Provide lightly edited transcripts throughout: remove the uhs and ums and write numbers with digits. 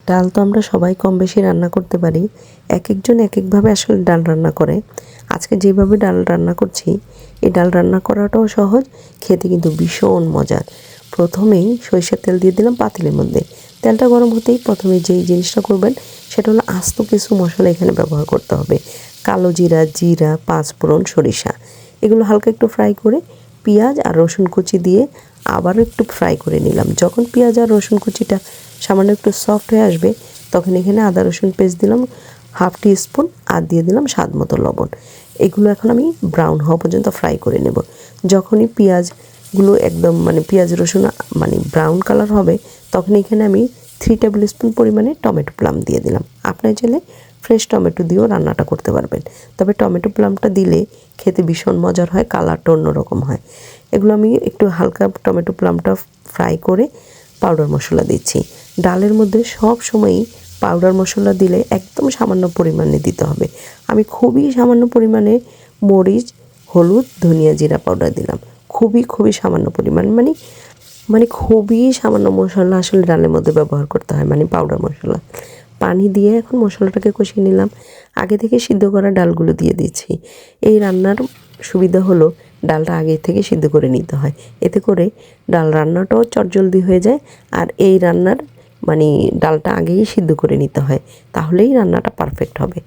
ডাল তো আমরা সবাই কম বেশি রান্না করতে পারি। একেকজন একেকভাবে আসলে ডাল রান্না করে। আজকে যেভাবে ডাল রান্না করছি, এই ডাল রান্না করাটাও সহজ, খেতে কিন্তু ভীষণ মজার। প্রথমেই সরিষার তেল দিয়ে দিলাম পাতিলের মধ্যে। তেলটা গরম হতেই প্রথমে যেই জিনিসটা করবেন সেটা হলো আস্ত কিছু মশলা এখানে ব্যবহার করতে হবে। কালো জিরা, জিরা, পাঁচফোড়ন, সরিষা, এগুলো হালকা একটু ফ্রাই করে পেঁয়াজ আর রসুন কুচি দিয়ে আবারও একটু ফ্রাই করে নিলাম। যখন পেঁয়াজ আর রসুন কুচিটা সামান্য একটু সফট হয়ে আসবে, তখন এখানে আদা রসুন পেস্ট দিলাম হাফ টি স্পুন, আর দিয়ে দিলাম স্বাদ মতো লবণ। এগুলো এখন আমি ব্রাউন হওয়া পর্যন্ত ফ্রাই করে নেব। যখনই পেঁয়াজগুলো একদম পেঁয়াজ রসুন ব্রাউন কালার হবে, তখন এখানে আমি 3 টেবিল স্পুন পরিমাণে টমেটো প্লাম দিয়ে দিলাম। আপনার চাইলে ফ্রেশ টমেটো দিয়েও রান্নাটা করতে পারবেন, তবে টমেটো প্লামটা দিলে খেতে ভীষণ মজার হয়, কালারটা অন্যরকম হয়। এগুলো আমি একটু হালকা টমেটো প্লামটা ফ্রাই করে পাউডার মশলা দিচ্ছি। ডালের মধ্যে সব সময়ই পাউডার মশলা দিলে একদম সামান্য পরিমাণে দিতে হবে। আমি খুবই সামান্য পরিমাণে মরিচ, হলুদ, ধনিয়া, জিরা পাউডার দিলাম। খুবই সামান্য পরিমাণ, খুবই সামান্য মশলা আসলে ডালের মধ্যে ব্যবহার করতে হয়, পাউডার মশলা। পানি দিয়ে এখন মশলাটাকে কষিয়ে নিলাম। আগে থেকে সিদ্ধ করা ডালগুলো দিয়ে দিচ্ছি। এই রান্নার সুবিধা হলো ডালটা আগে থেকে সিদ্ধ করে নিতে হয়, এতে করে ডাল রান্নাটাও চটজলদি হয়ে যায়। আর এই রান্নার ডালটা আগেই সিদ্ধ করে নিতে হয়, তাহলেই রান্নাটা পারফেক্ট হবে।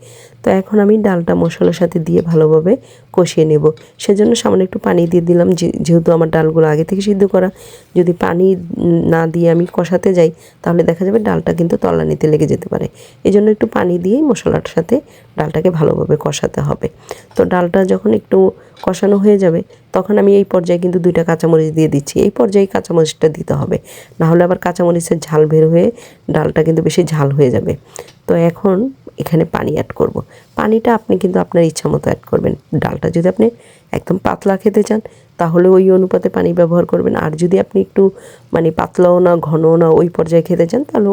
তো এখন আমি ডালটা মশলার সাথে দিয়ে ভালোভাবে কষিয়ে নেব। সেজন্য সামান্য একটু পানি দিয়ে দিলাম, যেহেতু আমার ডালগুলো আগে থেকে সিদ্ধ করা। যদি পানি না দিয়ে আমি কষাতে যাই, তাহলে দেখা যাবে ডালটা কিন্তু তলানিতে লেগে যেতে পারে। এই জন্য একটু পানি দিয়েই মশলাটার সাথে ডালটাকে ভালোভাবে কষাতে হবে। তো ডালটা যখন একটু কষানো হয়ে যাবে, তখন আমি এই পর্যায়ে কিন্তু 2টা কাঁচামরিচ দিয়ে দিচ্ছি। এই পর্যায়ে কাঁচামরিচটা দিতে হবে, নাহলে আবার কাঁচামরিচের ঝাল বের হয়ে ডালটা কিন্তু বেশি ঝাল হয়ে যাবে। তো এখন এখানে পানি অ্যাড করব। পানিটা আপনি কিন্তু আপনার ইচ্ছা মতো অ্যাড করবেন। ডালটা যদি আপনি একদম পাতলা খেতে চান, তাহলে ওই অনুপাতে পানি ব্যবহার করবেন। আর যদি আপনি একটু পাতলাও না ঘনও না ওই পর্যায়ে খেতে চান, তাহলে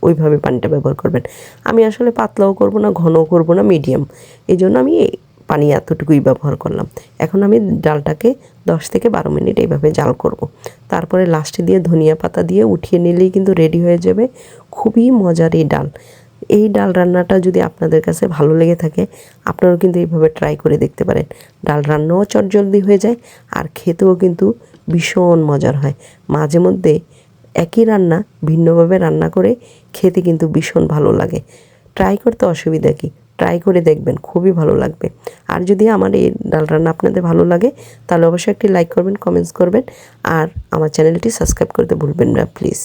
ওইভাবে পানিটা ব্যবহার করবেন। আমি আসলে পাতলাও করব না, ঘনও করব না, মিডিয়াম। এই জন্য আমি পানি এতটুকুই ব্যবহার করলাম। এখন আমি ডালটাকে 10 থেকে 12 মিনিট এইভাবে জাল করব। তারপরে লাস্টে দিয়ে ধনিয়া পাতা দিয়ে উঠিয়ে নিলেই কিন্তু রেডি হয়ে যাবে খুবই মজার এই ডাল। এই ডাল রান্নাটা যদি আপনাদের কাছে ভালো লেগে থাকে, আপনারাও কিন্তু এইভাবে ট্রাই করে দেখতে পারেন। ডাল রান্নাও চটজলদি হয়ে যায়, আর খেতেও কিন্তু ভীষণ মজার হয়। মাঝে মধ্যে একই রান্না ভিন্নভাবে রান্না করে খেতে কিন্তু ভীষণ ভালো লাগে। ট্রাই করতে অসুবিধা কী? ট্রাই করে দেখবেন, খুবই ভালো লাগবে। আর যদি আমার এই ডাল রান্না আপনাদের ভালো লাগে, তাহলে অবশ্যই একটি লাইক করবেন, কমেন্টস করবেন, আর আমার চ্যানেলটি সাবস্ক্রাইব করতে ভুলবেন না প্লিজ।